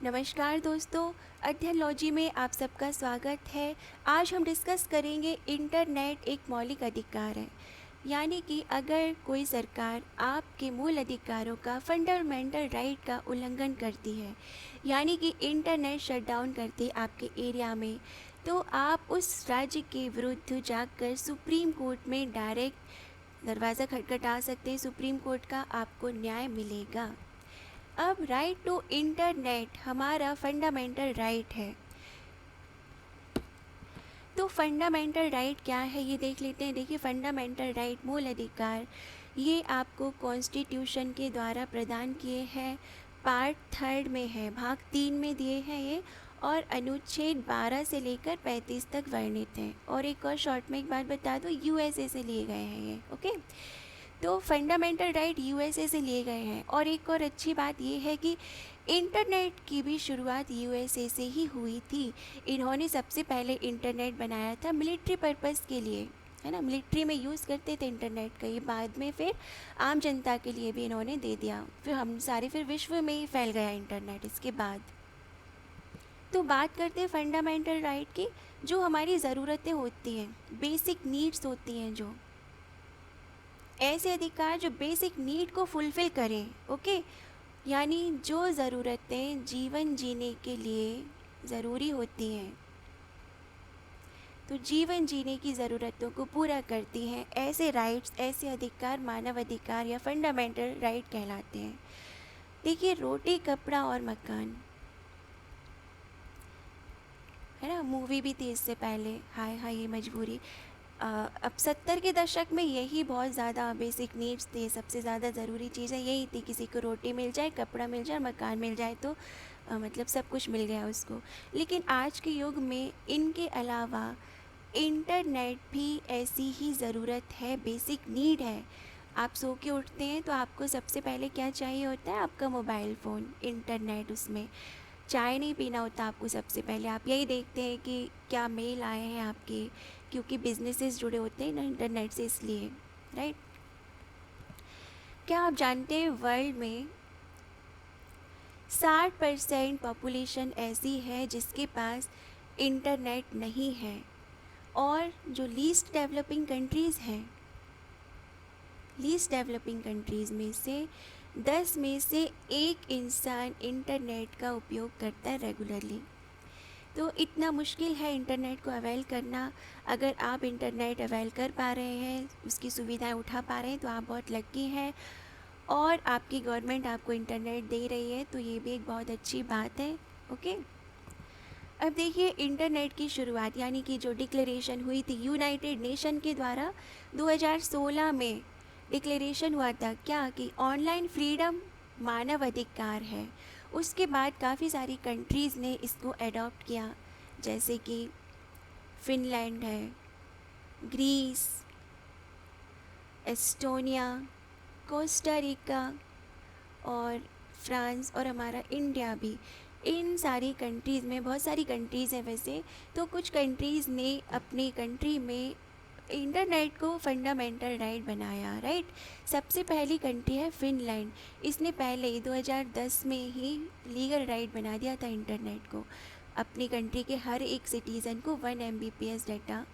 नमस्कार दोस्तों, अध्ययनलॉजी में आप सबका स्वागत है। आज हम डिस्कस करेंगे इंटरनेट एक मौलिक अधिकार है। यानी कि अगर कोई सरकार आपके मूल अधिकारों का फंडामेंटल राइट का उल्लंघन करती है, यानी कि इंटरनेट शटडाउन करती आपके एरिया में, तो आप उस राज्य के विरुद्ध जाकर सुप्रीम कोर्ट में डायरेक्ट दरवाज़ा खटखटा सकते हैं। सुप्रीम कोर्ट का आपको न्याय मिलेगा। अब राइट टू इंटरनेट हमारा फंडामेंटल राइट है। तो फंडामेंटल राइट क्या है ये देख लेते हैं। देखिए, फंडामेंटल राइट मूल अधिकार ये आपको कॉन्स्टिट्यूशन के द्वारा प्रदान किए हैं। पार्ट 3 में है, भाग 3 में दिए हैं ये, और अनुच्छेद 12 से लेकर 35 तक वर्णित हैं। और एक और शॉर्ट में एक बात बता दूँ, यूएसए से लिए गए हैं ये। ओके, तो फंडामेंटल राइट यूएसए से लिए गए हैं। और एक और अच्छी बात ये है कि इंटरनेट की भी शुरुआत यूएसए से ही हुई थी। इन्होंने सबसे पहले इंटरनेट बनाया था मिलिट्री पर्पस के लिए, है ना, मिलिट्री में यूज़ करते थे इंटरनेट का। ये बाद में फिर आम जनता के लिए भी इन्होंने दे दिया। फिर विश्व में ही फैल गया इंटरनेट इसके बाद। तो बात करते हैं फंडामेंटल राइट की। जो हमारी ज़रूरतें होती हैं, बेसिक नीड्स होती हैं, जो ऐसे अधिकार जो बेसिक नीड को फुलफ़िल करें। ओके, यानी जो ज़रूरतें जीवन जीने के लिए ज़रूरी होती हैं, तो जीवन जीने की ज़रूरतों को पूरा करती हैं, ऐसे राइट्स, ऐसे अधिकार मानव अधिकार या फंडामेंटल राइट कहलाते हैं। देखिए, रोटी, कपड़ा और मकान, है ना, मूवी भी थी इससे पहले, हाय हाय ये मजबूरी। अब 70 के दशक में यही बहुत ज़्यादा बेसिक नीड्स थे। सबसे ज़्यादा ज़रूरी चीज़ें यही थी, किसी को रोटी मिल जाए, कपड़ा मिल जाए, मकान मिल जाए, तो मतलब सब कुछ मिल गया उसको। लेकिन आज के युग में इनके अलावा इंटरनेट भी ऐसी ही ज़रूरत है, बेसिक नीड है। आप सो के उठते हैं तो आपको सबसे पहले क्या चाहिए होता है? आपका मोबाइल फ़ोन, इंटरनेट उसमें। चाय नहीं पीना होता आपको सबसे पहले, आप यही देखते हैं कि क्या मेल आए हैं आपके, क्योंकि बिजनेसेस जुड़े होते हैं ना इंटरनेट से, इसलिए। राइट। क्या आप जानते हैं वर्ल्ड में 60% पॉपुलेशन ऐसी है जिसके पास इंटरनेट नहीं है। और जो लीस्ट डेवलपिंग कंट्रीज़ हैं, लीस्ट डेवलपिंग कंट्रीज़ में से 10 में से एक इंसान इंटरनेट का उपयोग करता है रेगुलरली। तो इतना मुश्किल है इंटरनेट को अवेल करना। अगर आप इंटरनेट अवेल कर पा रहे हैं, उसकी सुविधाएं उठा पा रहे हैं, तो आप बहुत लकी हैं। और आपकी गवर्नमेंट आपको इंटरनेट दे रही है, तो ये भी एक बहुत अच्छी बात है। ओके, अब देखिए, इंटरनेट की शुरुआत यानी कि जो डिक्लेरेशन हुई थी यूनाइटेड नेशन के द्वारा 2016 में डिक्लेरेशन हुआ था, क्या कि ऑनलाइन फ्रीडम मानव अधिकार है। उसके बाद काफ़ी सारी कंट्रीज़ ने इसको एडॉप्ट किया, जैसे कि फिनलैंड है, ग्रीस, एस्टोनिया, कोस्टा रिका और फ्रांस, और हमारा इंडिया भी। इन सारी कंट्रीज़ में, बहुत सारी कंट्रीज़ हैं वैसे, तो कुछ कंट्रीज़ ने अपनी कंट्री में इंटरनेट को फंडामेंटल राइट बनाया। राइट, सबसे पहली कंट्री है फिनलैंड। इसने पहले ही 2010 में ही लीगल राइट बना दिया था इंटरनेट को। अपनी कंट्री के हर एक सिटीज़न को 1 MBPS डाटा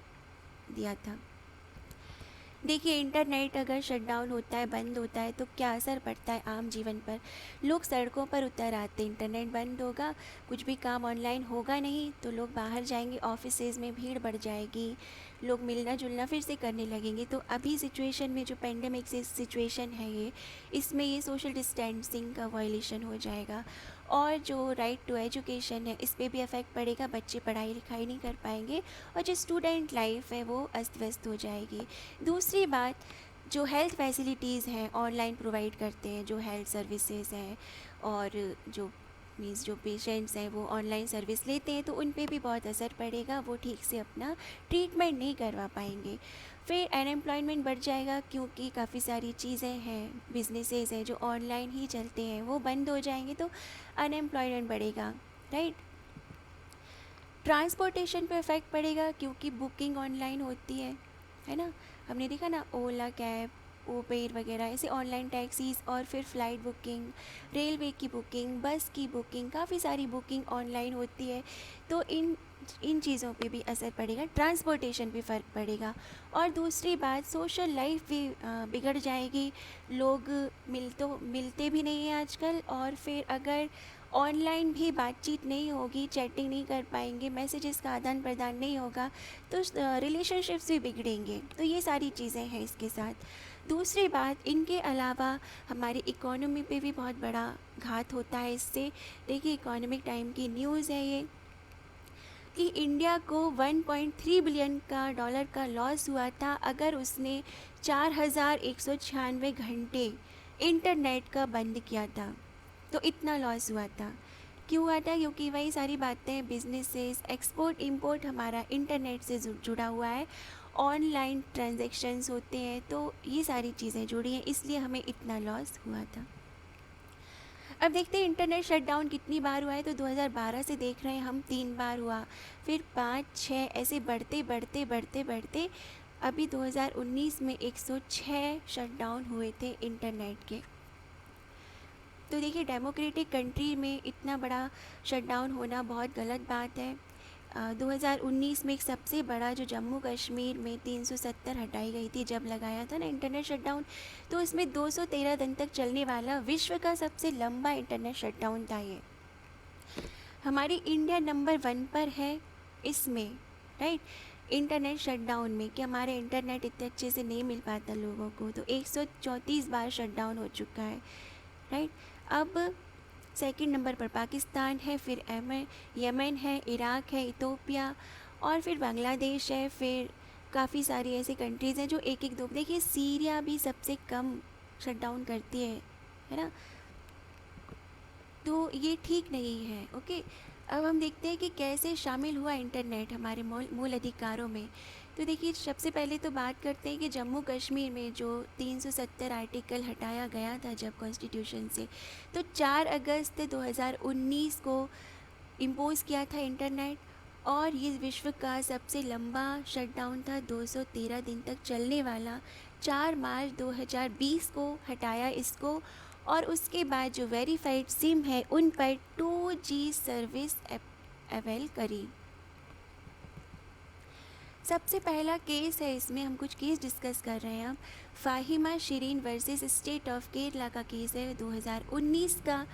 दिया था। देखिए, इंटरनेट अगर शटडाउन होता है, बंद होता है, तो क्या असर पड़ता है आम जीवन पर। लोग सड़कों पर उतर आते, इंटरनेट बंद होगा, कुछ भी काम ऑनलाइन होगा नहीं, तो लोग बाहर जाएंगे, ऑफिसेज़ में भीड़ बढ़ जाएगी, लोग मिलना जुलना फिर से करने लगेंगे। तो अभी सिचुएशन में जो पेंडेमिक से सिचुएशन है ये, इसमें ये सोशल डिस्टेंसिंग का वायलेशन हो जाएगा। और जो राइट टू एजुकेशन है, इस पर भी इफ़ेक्ट पड़ेगा, बच्चे पढ़ाई लिखाई नहीं कर पाएंगे, और जो स्टूडेंट लाइफ है वो अस्त व्यस्त हो जाएगी। दूसरी बात, जो हेल्थ फैसिलिटीज़ हैं ऑनलाइन प्रोवाइड करते हैं, जो हेल्थ सर्विसेज हैं, और जो मीन्स जो पेशेंट्स हैं वो ऑनलाइन सर्विस लेते हैं, तो उन पे भी बहुत असर पड़ेगा। वो ठीक से अपना ट्रीटमेंट नहीं करवा पाएंगे। फिर अनएम्प्लॉयमेंट बढ़ जाएगा, क्योंकि काफ़ी सारी चीज़ें हैं, बिजनेसेस हैं जो ऑनलाइन ही चलते हैं, वो बंद हो जाएंगे, तो अनएम्प्लॉयमेंट बढ़ेगा। राइट। ट्रांसपोर्टेशन पे इफ़ेक्ट पड़ेगा, क्योंकि बुकिंग ऑनलाइन होती है ना। हमने देखा ना, ओला कैब, उबेर वगैरह ऐसे ऑनलाइन टैक्सीज़, और फिर फ़्लाइट बुकिंग, रेलवे की बुकिंग, बस की बुकिंग, काफ़ी सारी बुकिंग ऑनलाइन होती है। तो इन इन चीज़ों पे भी असर पड़ेगा, ट्रांसपोर्टेशन पे फ़र्क पड़ेगा। और दूसरी बात, सोशल लाइफ भी बिगड़ जाएगी। लोग मिलते भी नहीं हैं आजकल, और फिर अगर ऑनलाइन भी बातचीत नहीं होगी, चैटिंग नहीं कर पाएंगे, मैसेजेस का आदान प्रदान नहीं होगा, तो रिलेशनशिप्स भी बिगड़ेंगे। तो ये सारी चीज़ें हैं इसके साथ। दूसरी बात, इनके अलावा हमारी इकोनॉमी पे भी बहुत बड़ा घात होता है इससे। देखिए, इकोनॉमिक टाइम की न्यूज़ है ये, कि इंडिया को 1.3 बिलियन का डॉलर का लॉस हुआ था अगर उसने 4196 घंटे इंटरनेट का बंद किया था। तो इतना लॉस हुआ था। क्यों हुआ था? क्योंकि वही सारी बातें, बिजनेसेस, एक्सपोर्ट इंपोर्ट हमारा इंटरनेट से जुड़ा हुआ है, ऑनलाइन ट्रांजैक्शंस होते हैं, तो ये सारी चीज़ें जुड़ी हैं, इसलिए हमें इतना लॉस हुआ था। अब देखते हैं इंटरनेट शटडाउन कितनी बार हुआ है। तो 2012 से देख रहे हैं हम 3 बार हुआ, फिर 5, 6, ऐसे बढ़ते बढ़ते बढ़ते बढ़ते अभी 2019 में 106 शटडाउन हुए थे इंटरनेट के। तो देखिए, डेमोक्रेटिक कंट्री में इतना बड़ा शटडाउन होना बहुत गलत बात है। 2019 में एक सबसे बड़ा, जो जम्मू कश्मीर में 370 हटाई गई थी जब लगाया था ना इंटरनेट शटडाउन, तो इसमें 213 दिन तक चलने वाला विश्व का सबसे लंबा इंटरनेट शटडाउन था ये। हमारी इंडिया नंबर 1 पर है इसमें, राइट, इंटरनेट शटडाउन में, कि हमारे इंटरनेट इतने अच्छे से नहीं मिल पाता लोगों को। तो 134 बार शटडाउन हो चुका है, राइट। अब सेकंड नंबर पर पाकिस्तान है, फिर यमन है, इराक है, इथोपिया, और फिर बांग्लादेश है, फिर काफ़ी सारी ऐसी कंट्रीज़ हैं जो एक एक दो, देखिए सीरिया भी सबसे कम शटडाउन करती है ना। तो ये ठीक नहीं है, ओके। अब हम देखते हैं कि कैसे शामिल हुआ इंटरनेट हमारे मूल अधिकारों में। तो देखिए, सबसे पहले तो बात करते हैं कि जम्मू कश्मीर में जो 370 आर्टिकल हटाया गया था जब कॉन्स्टिट्यूशन से, तो 4 अगस्त 2019 को इम्पोज़ किया था इंटरनेट। और ये विश्व का सबसे लंबा शटडाउन था, 213 दिन तक चलने वाला। 4 मार्च 2020 को हटाया इसको, और उसके बाद जो वेरीफाइड सिम है उन पर 2G सर्विस अवेल करी। सबसे पहला केस है इसमें, हम कुछ केस डिस्कस कर रहे हैं अब। Fahima Shirin versus state of Kerala का केस है 2019 का।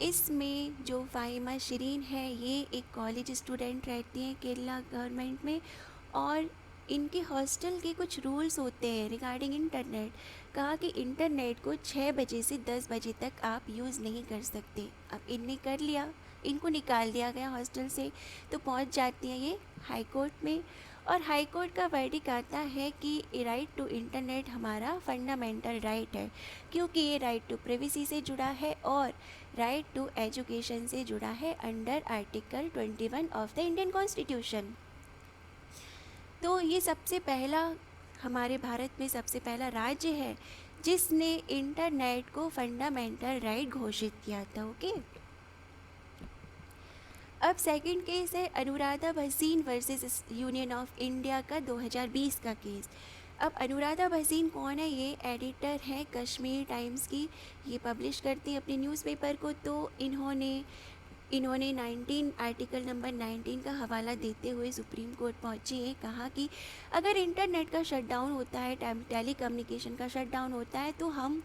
इसमें जो फाहिमा शिरीन है, ये एक कॉलेज स्टूडेंट रहती हैं केरला गवर्नमेंट में, और इनके हॉस्टल के कुछ रूल्स होते हैं रिगार्डिंग इंटरनेट। कहा कि इंटरनेट को 6 बजे से 10 बजे तक आप यूज़ नहीं कर सकते। अब इनने कर लिया, इनको निकाल दिया गया हॉस्टल से। तो पहुंच जाती है ये हाई कोर्ट में, और हाई कोर्ट का वर्डिक्ट आता है कि राइट टू इंटरनेट हमारा फंडामेंटल राइट है, क्योंकि ये राइट टू प्रिवेसी से जुड़ा है और राइट टू एजुकेशन से जुड़ा है under article 21 of the Indian constitution. तो ये सबसे पहला, हमारे भारत में सबसे पहला राज्य है जिसने इंटरनेट को फंडामेंटल राइट घोषित किया था, ओके। अब सेकंड केस है Anuradha Bhasin versus union of India का 2020 का केस। अब अनुराधा भसीन कौन है? ये एडिटर हैं कश्मीर टाइम्स की, ये पब्लिश करती हैं अपने न्यूज़पेपर को। तो इन्होंने 19 आर्टिकल नंबर 19 का हवाला देते हुए सुप्रीम कोर्ट पहुंची है। कहा कि अगर इंटरनेट का शटडाउन होता है, टेली कम्युनिकेशन का शटडाउन होता है, तो हम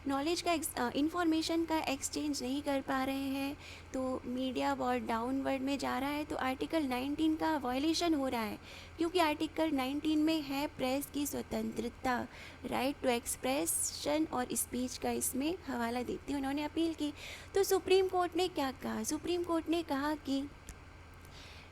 नॉलेज का इंफॉर्मेशन का एक्सचेंज नहीं कर पा रहे हैं, तो मीडिया बहुत डाउनवर्ड में जा रहा है। तो आर्टिकल 19 का वायलेशन हो रहा है, क्योंकि आर्टिकल 19 में है प्रेस की स्वतंत्रता, राइट टू एक्सप्रेशन और स्पीच का इसमें हवाला देते हुए उन्होंने अपील की। तो सुप्रीम कोर्ट ने क्या कहा? सुप्रीम कोर्ट ने कहा कि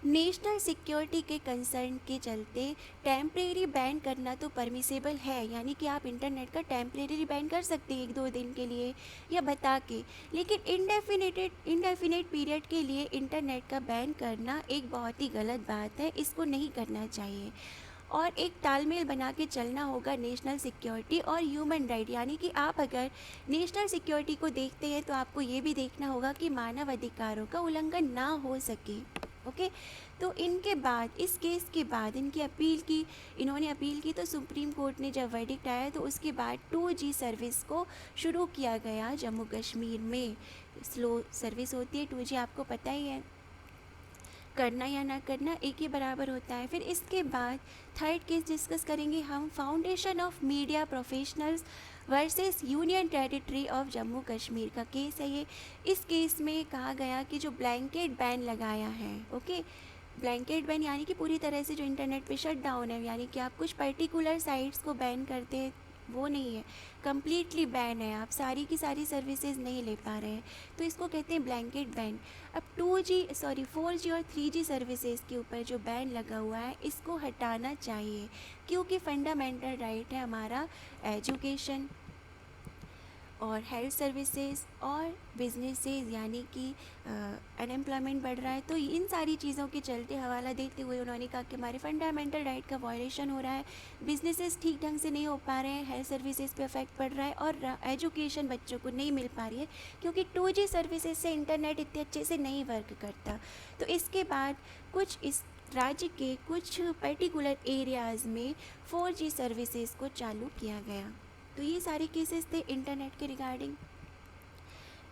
नेशनल सिक्योरिटी के कंसर्न के चलते टेम्परेरी बैन करना तो परमिसेबल है, यानी कि आप इंटरनेट का टेम्परेरी बैन कर सकते हैं 1-2 दिन के लिए या बता के, लेकिन इंडेफिनेट पीरियड के लिए इंटरनेट का बैन करना एक बहुत ही गलत बात है, इसको नहीं करना चाहिए। और एक तालमेल बना के चलना होगा नेशनल सिक्योरिटी और ह्यूमन राइट, यानी कि आप अगर नेशनल सिक्योरिटी को देखते हैं तो आपको ये भी देखना होगा कि मानव अधिकारों का उल्लंघन ना हो सके। ओके। तो इनके बाद, इस केस के बाद इन्होंने अपील की, तो सुप्रीम कोर्ट ने जब वर्डिक्ट आया तो उसके बाद 2G सर्विस को शुरू किया गया जम्मू कश्मीर में। स्लो सर्विस होती है 2G, आपको पता ही है, करना या ना करना एक ही बराबर होता है। फिर इसके बाद थर्ड केस डिस्कस करेंगे हम, foundation of media professionals versus union territory of Jammu Kashmir का केस है ये। इस केस में कहा गया कि जो ब्लैंकेट बैन लगाया है, ओके, ब्लैंकेट बैन यानी कि पूरी तरह से जो इंटरनेट पे शट डाउन है, यानी कि आप कुछ पर्टिकुलर साइट्स को बैन करते हैं, वो नहीं है, कम्प्लीटली बैन है, आप सारी की सारी सर्विसेज नहीं ले पा रहे हैं, तो इसको कहते हैं ब्लैंकेट बैन। अब 4G और 3G सर्विसेज के ऊपर जो बैन लगा हुआ है इसको हटाना चाहिए, क्योंकि फंडामेंटल राइट है हमारा एजुकेशन और हेल्थ सर्विसेज और बिजनेसेस, यानी कि अनएम्प्लॉयमेंट बढ़ रहा है। तो इन सारी चीज़ों के चलते हवाला देते हुए उन्होंने कहा कि हमारे फंडामेंटल राइट का वायलेशन हो रहा है, बिजनेसेस ठीक ढंग से नहीं हो पा रहे हैं, हेल्थ सर्विसेज पे अफेक्ट पड़ रहा है और एजुकेशन बच्चों को नहीं मिल पा रही है, क्योंकि 2G सर्विसेज से इंटरनेट इतने अच्छे से नहीं वर्क करता। तो इसके बाद कुछ इस राज्य के कुछ पर्टिकुलर एरियाज़ में 4G सर्विसेज को चालू किया गया। तो ये सारे केसेस थे इंटरनेट के रिगार्डिंग।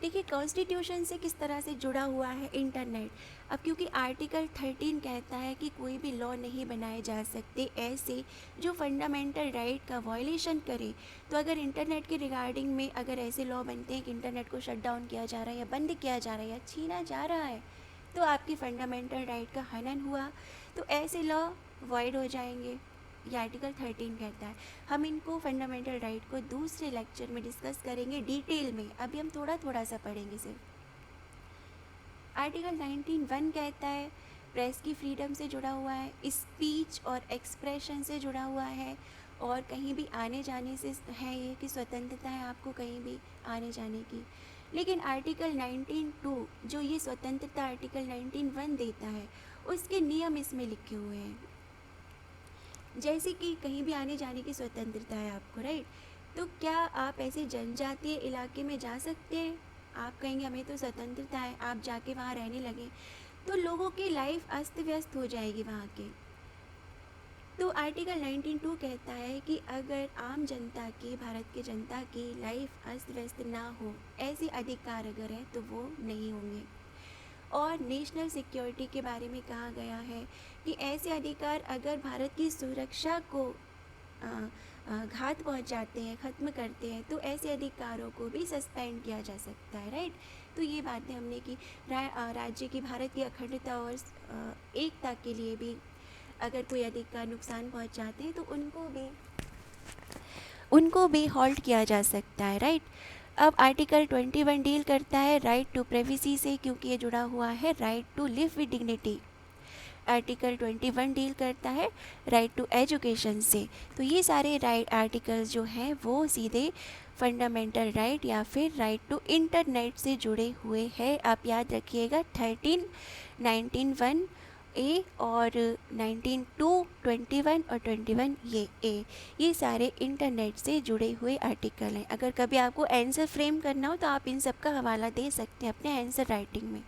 देखिए कॉन्स्टिट्यूशन से किस तरह से जुड़ा हुआ है इंटरनेट। अब क्योंकि आर्टिकल 13 कहता है कि कोई भी लॉ नहीं बनाए जा सकते ऐसे जो फंडामेंटल राइट का वायलेशन करे, तो अगर इंटरनेट के रिगार्डिंग में अगर ऐसे लॉ बनते हैं कि इंटरनेट को शट डाउन किया जा रहा है या बंद किया जा रहा है या छीना जा रहा है, तो आपकी फंडामेंटल राइट का हनन हुआ, तो ऐसे लॉ वॉइड हो जाएंगे। ये आर्टिकल 13 कहता है। हम इनको फंडामेंटल राइट को दूसरे लेक्चर में डिस्कस करेंगे डिटेल में, अभी हम थोड़ा थोड़ा सा पढ़ेंगे सिर्फ। आर्टिकल 19(1) कहता है प्रेस की फ्रीडम से जुड़ा हुआ है, स्पीच और एक्सप्रेशन से जुड़ा हुआ है, और कहीं भी आने जाने से है ये कि स्वतंत्रता है आपको कहीं भी आने जाने की। लेकिन आर्टिकल 19(2) जो ये स्वतंत्रता आर्टिकल 19(1) देता है, उसके नियम इसमें लिखे हुए हैं, जैसे कि कहीं भी आने जाने की स्वतंत्रता है आपको, राइट। तो क्या आप ऐसे जनजातीय इलाके में जा सकते हैं? आप कहेंगे हमें तो स्वतंत्रता है, आप जाके वहाँ रहने लगे तो लोगों की लाइफ अस्त व्यस्त हो जाएगी वहाँ के। तो आर्टिकल 19(2) कहता है कि अगर आम जनता की, भारत की जनता की लाइफ अस्त व्यस्त ना हो, ऐसे अधिकार अगर हैं तो वो नहीं होंगे। और नेशनल सिक्योरिटी के बारे में कहा गया है कि ऐसे अधिकार अगर भारत की सुरक्षा को घात पहुंचाते हैं, ख़त्म करते हैं, तो ऐसे अधिकारों को भी सस्पेंड किया जा सकता है, राइट। तो ये बातें हमने की। राज्य की, भारत की अखंडता और एकता के लिए भी अगर कोई अधिकार नुकसान पहुंचाते हैं तो उनको भी हॉल्ट किया जा सकता है, राइट। अब आर्टिकल 21 डील करता है राइट टू प्राइवेसी से, क्योंकि ये जुड़ा हुआ है right to live with dignity. Article 21 डील करता है राइट टू एजुकेशन से। तो ये सारे राइट आर्टिकल्स जो हैं वो सीधे फंडामेंटल राइट या फिर राइट टू इंटरनेट से जुड़े हुए हैं। आप याद रखिएगा 13, 19(1) ए और 19(2), 21 और 21 ये सारे इंटरनेट से जुड़े हुए आर्टिकल हैं। अगर कभी आपको आंसर फ्रेम करना हो तो आप इन सब का हवाला दे सकते हैं अपने आंसर राइटिंग में।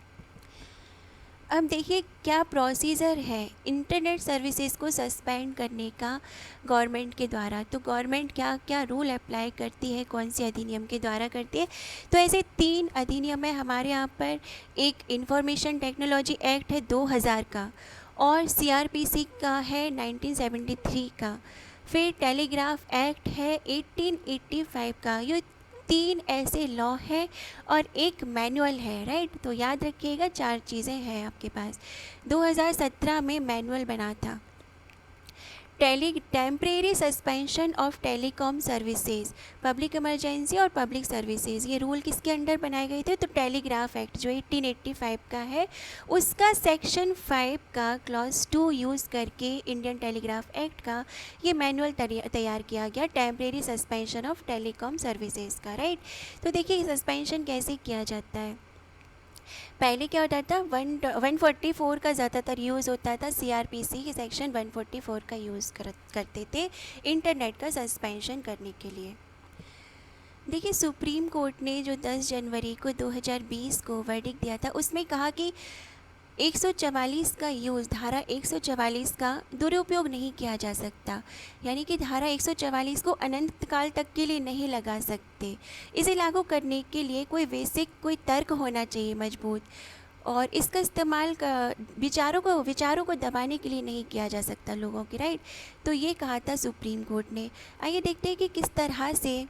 अब देखिए क्या प्रोसीजर है इंटरनेट सर्विसेज को सस्पेंड करने का गवर्नमेंट के द्वारा। तो गवर्नमेंट क्या क्या रूल अप्लाई करती है, कौन से अधिनियम के द्वारा करती है। तो ऐसे 3 अधिनियम है हमारे यहाँ पर। एक इंफॉर्मेशन टेक्नोलॉजी एक्ट है 2000 का, और CRPC का है 1973 का, फिर टेलीग्राफ एक्ट है 1885 का। ये 3 ऐसे लॉ हैं और एक मैनुअल है, राइट। तो याद रखिएगा 4 चीज़ें हैं आपके पास। 2017 में मैनुअल बना था, temporary suspension of telecom services, public emergency और पब्लिक सर्विसेज। ये रूल किसके अंडर बनाए गए थे। तो टेलीग्राफ एक्ट जो 1885 का है, उसका सेक्शन 5 का क्लॉज 2 यूज़ करके इंडियन टेलीग्राफ एक्ट का ये मैनुअल तैयार किया गया, temporary suspension of telecom services का, राइट। तो देखिए सस्पेंशन कैसे किया जाता है। पहले क्या होता था 144 का ज़्यादातर यूज़ होता था, CRPC के सेक्शन 144 का यूज़ करते थे इंटरनेट का सस्पेंशन करने के लिए। देखिए सुप्रीम कोर्ट ने जो 10 जनवरी को 2020 को वर्डिक्ट दिया था, उसमें कहा कि 144 का यूज़, धारा 144 का दुरुपयोग नहीं किया जा सकता, यानी कि धारा 144 को अनंत काल तक के लिए नहीं लगा सकते। इसे लागू करने के लिए कोई तर्क होना चाहिए मजबूत, और इसका इस्तेमाल विचारों को दबाने के लिए नहीं किया जा सकता लोगों की, राइट। तो ये कहा था सुप्रीम कोर्ट ने। आइए देखते हैं कि किस तरह से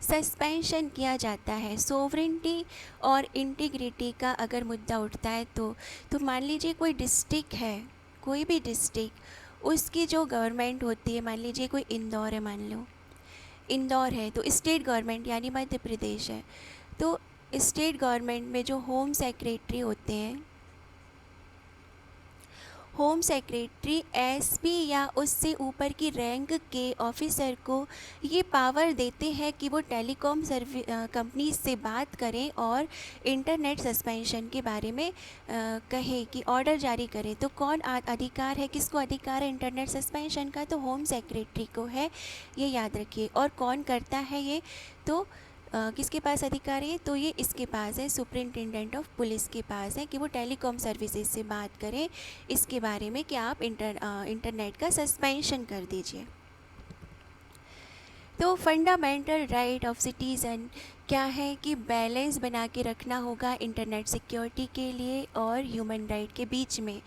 सस्पेंशन किया जाता है। सोवरेनिटी और इंटीग्रिटी का अगर मुद्दा उठता है तो मान लीजिए कोई डिस्ट्रिक्ट है, कोई भी डिस्ट्रिक्ट, उसकी जो गवर्नमेंट होती है, मान लीजिए कोई इंदौर है, मान लो इंदौर है, तो स्टेट गवर्नमेंट यानी मध्य प्रदेश है, तो स्टेट गवर्नमेंट में जो होम सेक्रेटरी होते हैं, होम सेक्रेटरी एसपी या उससे ऊपर की रैंक के ऑफिसर को ये पावर देते हैं कि वो टेलीकॉम कंपनी से बात करें और इंटरनेट सस्पेंशन के बारे में कहें कि ऑर्डर जारी करें। तो कौन अधिकार है, किसको अधिकार है इंटरनेट सस्पेंशन का? तो होम सेक्रेटरी को है, ये याद रखिए। और कौन करता है ये? तो किसके पास अधिकार है? तो ये इसके पास है, सुपरिंटेंडेंट ऑफ पुलिस के पास है कि वो टेलीकॉम सर्विसेज से बात करें इसके बारे में कि आप इंटरनेट का सस्पेंशन कर दीजिए। तो फंडामेंटल राइट ऑफ सिटीज़न क्या है कि बैलेंस बना के रखना होगा इंटरनेट सिक्योरिटी के लिए और ह्यूमन राइट के बीच में।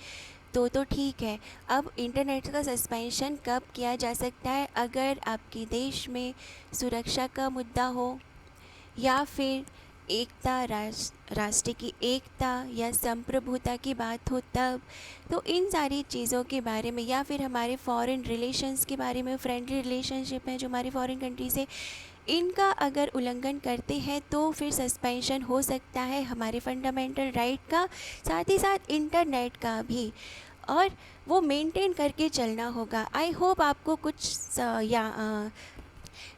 तो ठीक है। अब इंटरनेट का सस्पेंशन कब किया जा सकता है? अगर आपके देश में सुरक्षा का मुद्दा हो, या फिर एकता, राष्ट्र की एकता या संप्रभुता की बात हो तब। तो इन सारी चीज़ों के बारे में, या फिर हमारे फॉरेन रिलेशंस के बारे में, फ्रेंडली रिलेशनशिप है जो हमारी फॉरेन कंट्री से, इनका अगर उल्लंघन करते हैं तो फिर सस्पेंशन हो सकता है हमारे फंडामेंटल राइट का, साथ ही साथ इंटरनेट का भी, और वो मेंटेन करके चलना होगा। आई होप आपको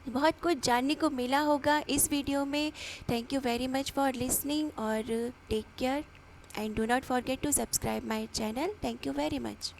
बहुत कुछ जानने को मिला होगा इस वीडियो में। Thank you very much for listening, और take care and do not forget to subscribe my channel. Thank you very much.